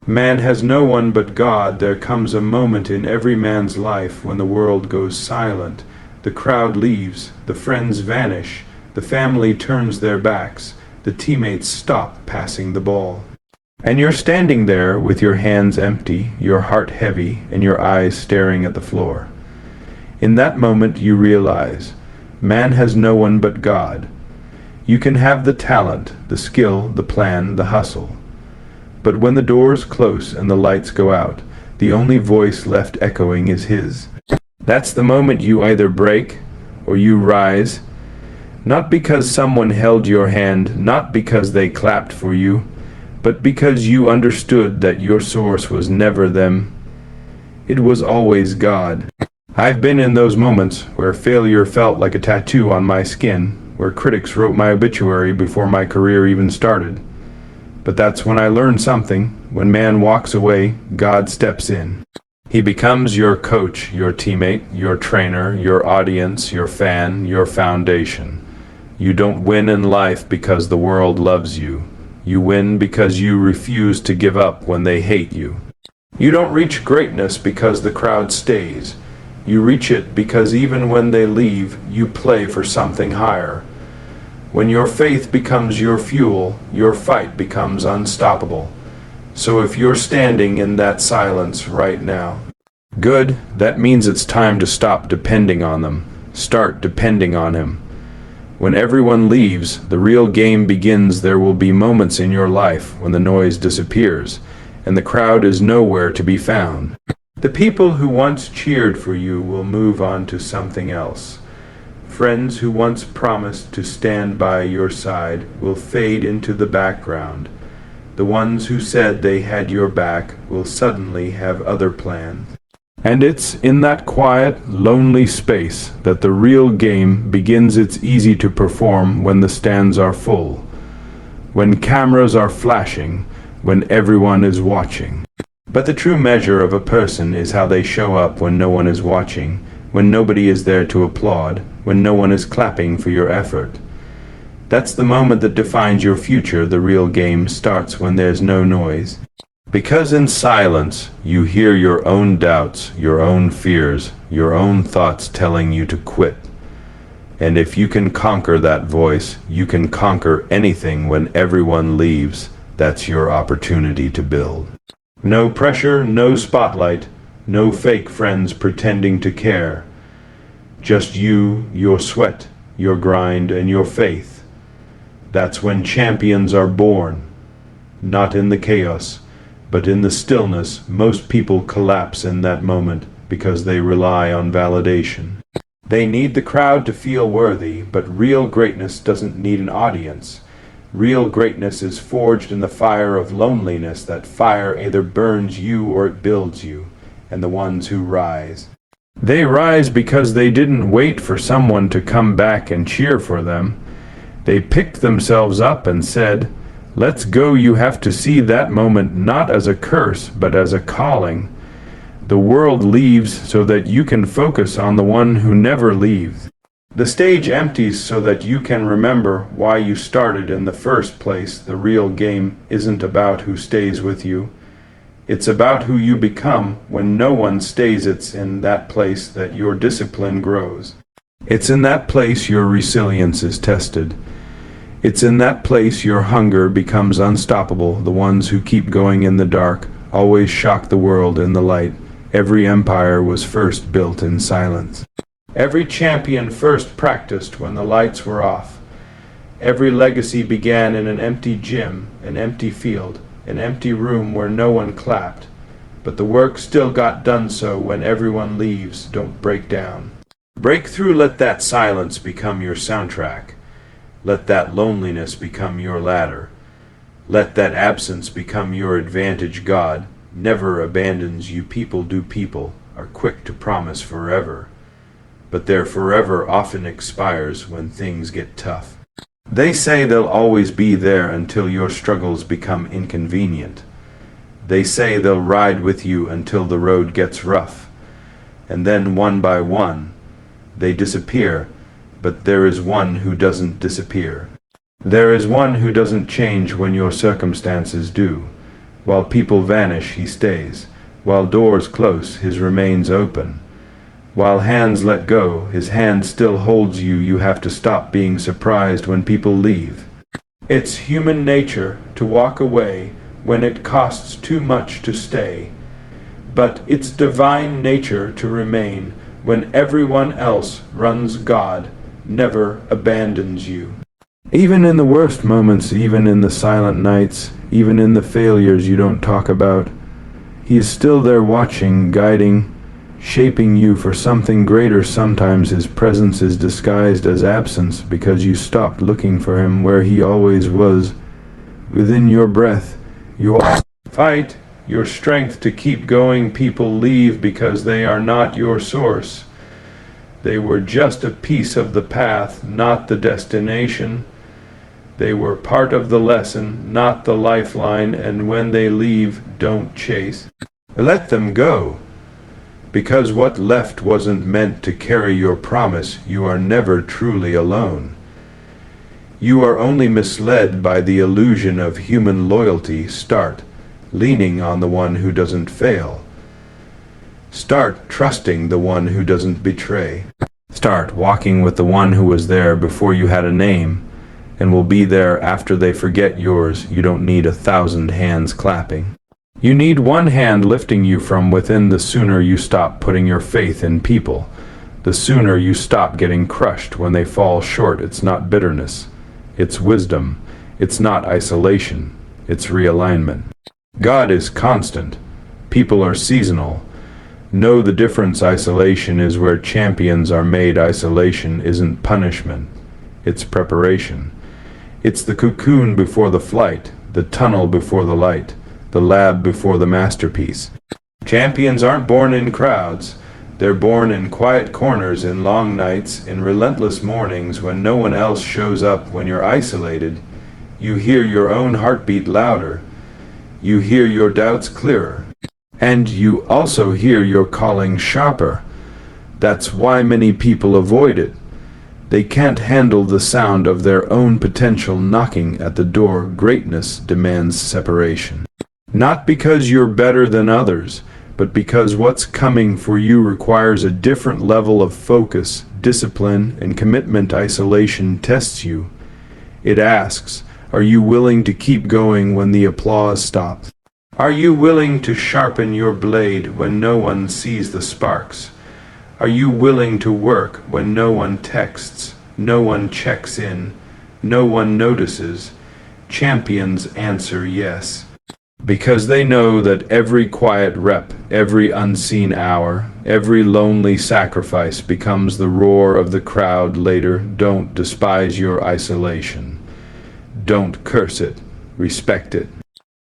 Man has no one but God. There comes a moment in every man's life when the world goes silent. The crowd leaves, the friends vanish, the family turns their backs, the teammates stop passing the ball. And you're standing there with your hands empty, your heart heavy, and your eyes staring at the floor. In that moment you realize, man has no one but God. You can have the talent, the skill, the plan, the hustle. But when the doors close and the lights go out, the only voice left echoing is his. That's the moment you either break or you rise, not because someone held your hand, not because they clapped for you, but because you understood that your source was never them. It was always God. I've been in those moments where failure felt like a tattoo on my skin, where critics wrote my obituary before my career even started. But that's when I learned something. When man walks away, God steps in. He becomes your coach, your teammate, your trainer, your audience, your fan, your foundation. You don't win in life because the world loves you. You win because you refuse to give up when they hate you. You don't reach greatness because the crowd stays. You reach it because even when they leave, you play for something higher. When your faith becomes your fuel, your fight becomes unstoppable. So if you're standing in that silence right now, good, that means it's time to stop depending on them. Start depending on Him. When everyone leaves, the real game begins. There will be moments in your life when the noise disappears, and the crowd is nowhere to be found. The people who once cheered for you will move on to something else. Friends who once promised to stand by your side will fade into the background. The ones who said they had your back will suddenly have other plans. And it's in that quiet, lonely space that the real game begins. It's easy to perform when the stands are full, when cameras are flashing, when everyone is watching. But the true measure of a person is how they show up when no one is watching, when nobody is there to applaud, when no one is clapping for your effort. That's the moment that defines your future. The real game starts when there's no noise. Because in silence, you hear your own doubts, your own fears, your own thoughts telling you to quit. And if you can conquer that voice, you can conquer anything. When everyone leaves, that's your opportunity to build. No pressure, no spotlight, no fake friends pretending to care. Just you, your sweat, your grind, and your faith. That's when champions are born. Not in the chaos, but in the stillness. Most people collapse in that moment because they rely on validation. They need the crowd to feel worthy, but real greatness doesn't need an audience. Real greatness is forged in the fire of loneliness. That fire either burns you or it builds you. And the ones who rise, they rise because they didn't wait for someone to come back and cheer for them. They picked themselves up and said, "Let's go." You have to see that moment not as a curse, but as a calling. The world leaves so that you can focus on the one who never leaves. The stage empties so that you can remember why you started in the first place. The real game isn't about who stays with you. It's about who you become when no one stays. It's in that place that your discipline grows. It's in that place your resilience is tested. It's in that place your hunger becomes unstoppable. The ones who keep going in the dark always shock the world in the light. Every empire was first built in silence. Every champion first practiced when the lights were off. Every legacy began in an empty gym, an empty field, an empty room where no one clapped. But the work still got done. So when everyone leaves, don't break down. Break through. Let that silence become your soundtrack. Let that loneliness become your ladder. Let that absence become your advantage. God never abandons you. People are quick to promise forever, but their forever often expires when things get tough. They say they'll always be there until your struggles become inconvenient. They say they'll ride with you until the road gets rough. And then one by one, they disappear. But there is one who doesn't disappear. There is one who doesn't change when your circumstances do. While people vanish, he stays. While doors close, his remains open. While hands let go, his hand still holds you. You have to stop being surprised when people leave. It's human nature to walk away when it costs too much to stay. But it's divine nature to remain when everyone else runs. God never abandons you. Even in the worst moments, even in the silent nights, even in the failures you don't talk about, he is still there watching, guiding, shaping you for something greater. Sometimes his presence is disguised as absence because you stopped looking for him where he always was, within your breath. You fight your strength to keep going. People leave because they are not your source. They were just a piece of the path, not the destination. They were part of the lesson, not the lifeline, and when they leave, don't chase. Let them go, because what left wasn't meant to carry your promise. You are never truly alone. You are only misled by the illusion of human loyalty. Start leaning on the one who doesn't fail. Start trusting the one who doesn't betray. Start walking with the one who was there before you had a name, and will be there after they forget yours. You don't need 1,000 hands clapping. You need one hand lifting you from within. The sooner you stop putting your faith in people, the sooner you stop getting crushed when they fall short. It's not bitterness, it's wisdom. It's not isolation, it's realignment. God is constant. People are seasonal. Know the difference. Isolation is where champions are made. Isolation isn't punishment, it's preparation. It's the cocoon before the flight, the tunnel before the light, the lab before the masterpiece. Champions aren't born in crowds. They're born in quiet corners, in long nights, in relentless mornings when no one else shows up. When you're isolated, you hear your own heartbeat louder. You hear your doubts clearer. And you also hear your calling sharper. That's why many people avoid it. They can't handle the sound of their own potential knocking at the door. Greatness demands separation. Not because you're better than others, but because what's coming for you requires a different level of focus, discipline, and commitment. Isolation tests you. It asks, are you willing to keep going when the applause stops? Are you willing to sharpen your blade when no one sees the sparks? Are you willing to work when no one texts, no one checks in, no one notices? Champions answer yes, because they know that every quiet rep, every unseen hour, every lonely sacrifice becomes the roar of the crowd later. Don't despise your isolation. Don't curse it. Respect it.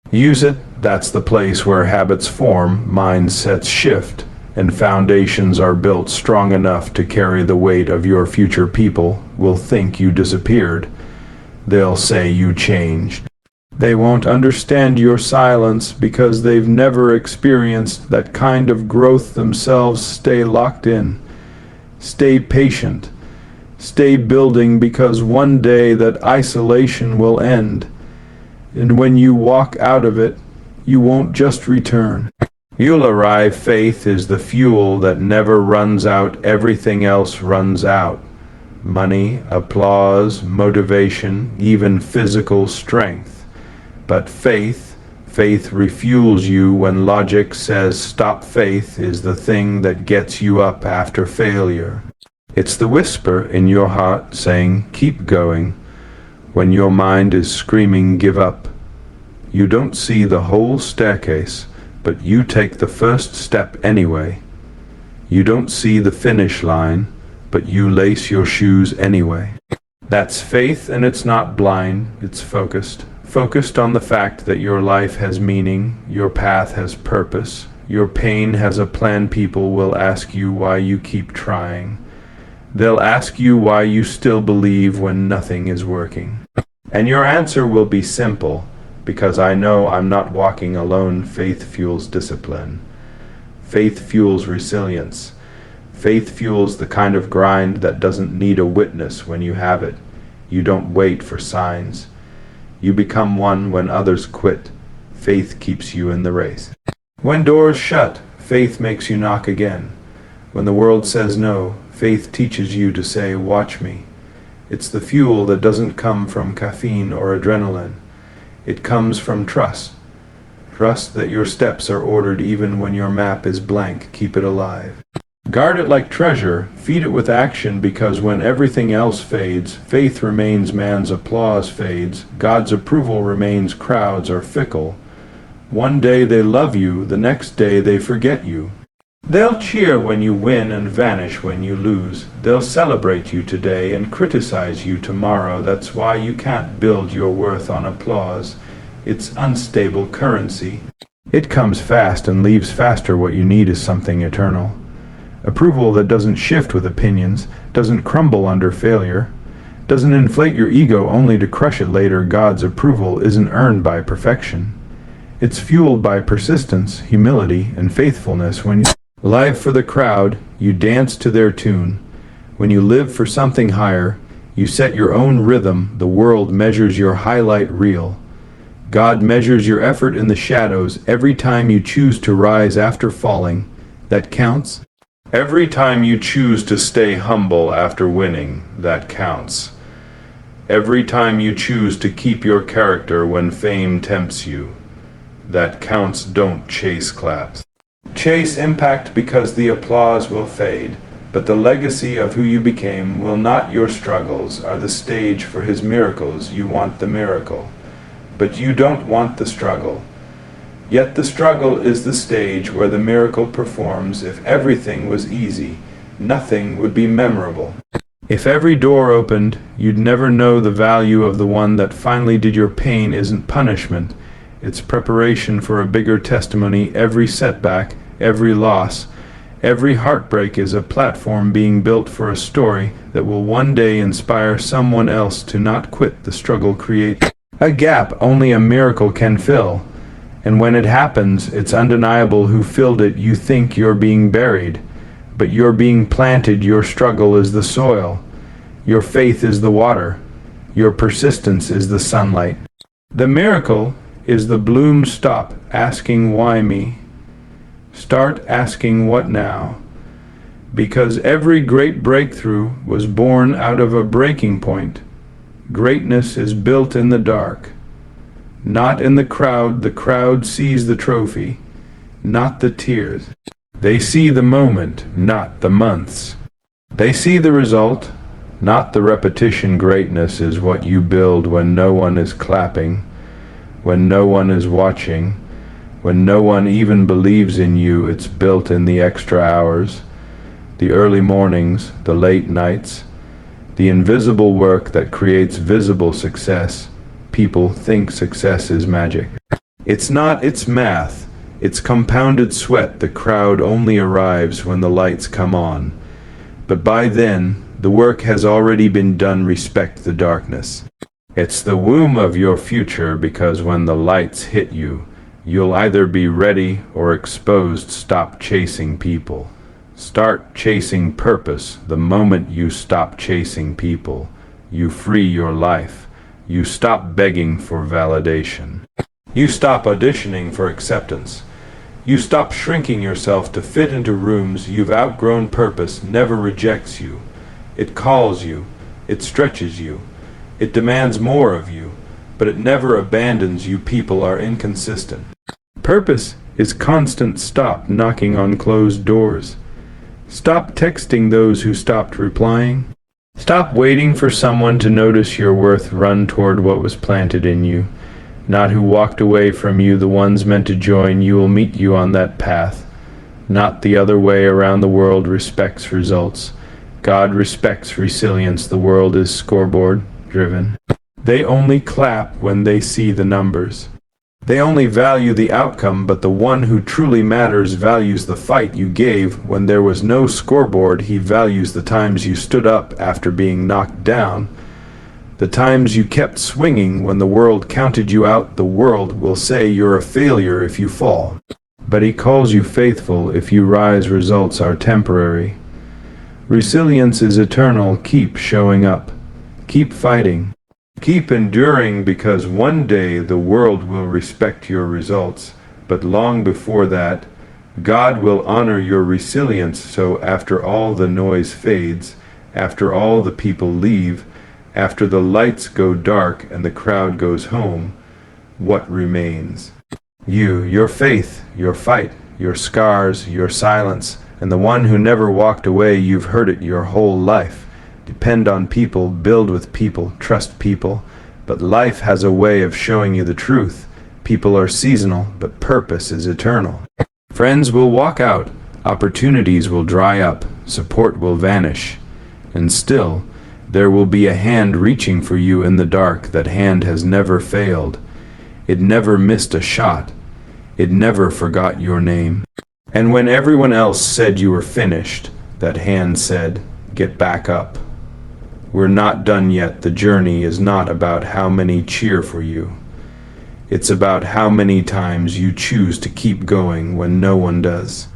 Use it. That's the place where habits form, mindsets shift, and foundations are built strong enough to carry the weight of your future. People will think you disappeared. They'll say you changed. They won't understand your silence because they've never experienced that kind of growth themselves. Stay locked in. Stay patient. Stay building, because one day that isolation will end. And when you walk out of it, you won't just return. You'll arrive. Faith is the fuel that never runs out. Everything else runs out. Money, applause, motivation, even physical strength. But faith refuels you when logic says stop. Faith is the thing that gets you up after failure. It's the whisper in your heart saying keep going when your mind is screaming give up. You don't see the whole staircase, but you take the first step anyway. You don't see the finish line, but you lace your shoes anyway. That's faith, and it's not blind, it's focused. Focused on the fact that your life has meaning, your path has purpose, your pain has a plan. People will ask you why you keep trying. They'll ask you why you still believe when nothing is working. And your answer will be simple. Because I know I'm not walking alone. Faith fuels discipline. Faith fuels resilience. Faith fuels the kind of grind that doesn't need a witness when you have it. You don't wait for signs. You become one when others quit. faith keeps you in the race. When doors shut, faith makes you knock again. When the world says no, faith teaches you to say, watch me. It's the fuel that doesn't come from caffeine or adrenaline. It comes from trust. Trust that your steps are ordered even when your map is blank. Keep it alive. Guard it like treasure. Feed it with action, because when everything else fades, faith remains, man's applause fades, God's approval remains, crowds are fickle. One day they love you, the next day they forget you. They'll cheer when you win and vanish when you lose. They'll celebrate you today and criticize you tomorrow. That's why you can't build your worth on applause. It's unstable currency. It comes fast and leaves faster. What you need is something eternal. Approval that doesn't shift with opinions, doesn't crumble under failure, doesn't inflate your ego only to crush it later. God's approval isn't earned by perfection. It's fueled by persistence, humility, and faithfulness. When you live for the crowd, you dance to their tune. When you live for something higher, you set your own rhythm. The world measures your highlight reel. God measures your effort in the shadows. Every time you choose to rise after falling, that counts. Every time you choose to stay humble after winning, that counts. Every time you choose to keep your character when fame tempts you, that counts. Don't chase claps. Chase impact, because the applause will fade, but the legacy of who you became will not. Your struggles are the stage for his miracles. You want the miracle, but you don't want the struggle. Yet the struggle is the stage where the miracle performs. If everything was easy, nothing would be memorable. If every door opened, you'd never know the value of the one that finally did. Your pain isn't punishment. It's preparation for a bigger testimony. Every setback, every loss, every heartbreak is a platform being built for a story that will one day inspire someone else to not quit. The struggle creates a gap only a miracle can fill. And when it happens, it's undeniable who filled it. You think you're being buried, but you're being planted. Your struggle is the soil. Your faith is the water. Your persistence is the sunlight. The miracle is the bloom. Stop asking why me. Start asking what now. Because every great breakthrough was born out of a breaking point. Greatness is built in the dark, not in the crowd. The crowd sees the trophy, not the tears. They see the moment, not the months. They see the result, not the repetition. Greatness is what you build when no one is clapping, when no one is watching, when no one even believes in you. It's built in the extra hours, the early mornings, the late nights, the invisible work that creates visible success. People think success is magic. It's not. It's math. It's compounded sweat. The crowd only arrives when the lights come on, but by then the work has already been done. Respect the darkness. It's the womb of your future, because when the lights hit you, you'll either be ready or exposed. Stop chasing people. Start chasing purpose. The moment you stop chasing people, you free your life. You stop begging for validation. You stop auditioning for acceptance. You stop shrinking yourself to fit into rooms. You've outgrown. Purpose never rejects you. It calls you. It stretches you. It demands more of you, but it never abandons you. People are inconsistent. Purpose is constant. Stop knocking on closed doors. Stop texting those who stopped replying. Stop waiting for someone to notice your worth. Run toward what was planted in you, not who walked away from you. The ones meant to join you will meet you on that path, not the other way around. The world respects results. God respects resilience. The world is scoreboard driven. They only clap when they see the numbers. They only value the outcome, but the one who truly matters values the fight you gave when there was no scoreboard. He values the times you stood up after being knocked down, the times you kept swinging when the world counted you out. The world will say you're a failure if you fall, but he calls you faithful if you rise. Results are temporary. Resilience is eternal. Keep showing up. Keep fighting. Keep enduring, because one day the world will respect your results, but long before that, God will honor your resilience. So after all the noise fades, after all the people leave, after the lights go dark and the crowd goes home, what remains? You, your faith, your fight, your scars, your silence, and the one who never walked away. You've heard it your whole life. Depend on people, build with people, trust people. But life has a way of showing you the truth. People are seasonal, but purpose is eternal. Friends will walk out, opportunities will dry up, support will vanish. And still, there will be a hand reaching for you in the dark. That hand has never failed. It never missed a shot. It never forgot your name. And when everyone else said you were finished, that hand said, "Get back up." We're not done yet. The journey is not about how many cheer for you. It's about how many times you choose to keep going when no one does.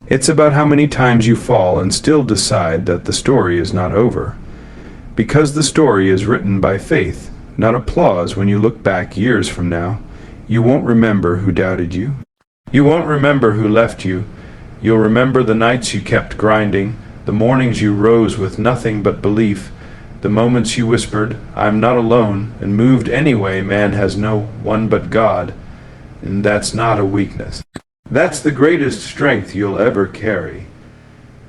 It's about how many times you fall and still decide that the story is not over. Because the story is written by faith, not applause. When you look back years from now, you won't remember who doubted you. You won't remember who left you. You'll remember the nights you kept grinding, the mornings you rose with nothing but belief, the moments you whispered, "I'm not alone," and moved anyway. Man has no one but God, and that's not a weakness. That's the greatest strength you'll ever carry.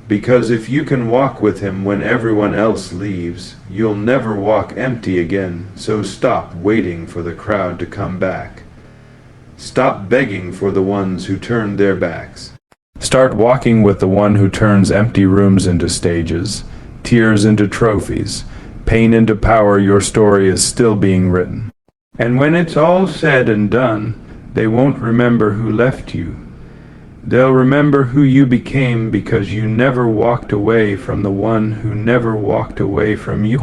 Because if you can walk with him when everyone else leaves, you'll never walk empty again. So stop waiting for the crowd to come back. Stop begging for the ones who turned their backs. Start walking with the one who turns empty rooms into stages, tears into trophies, pain into power. Your story is still being written. And when it's all said and done, they won't remember who left you. They'll remember who you became, because you never walked away from the one who never walked away from you.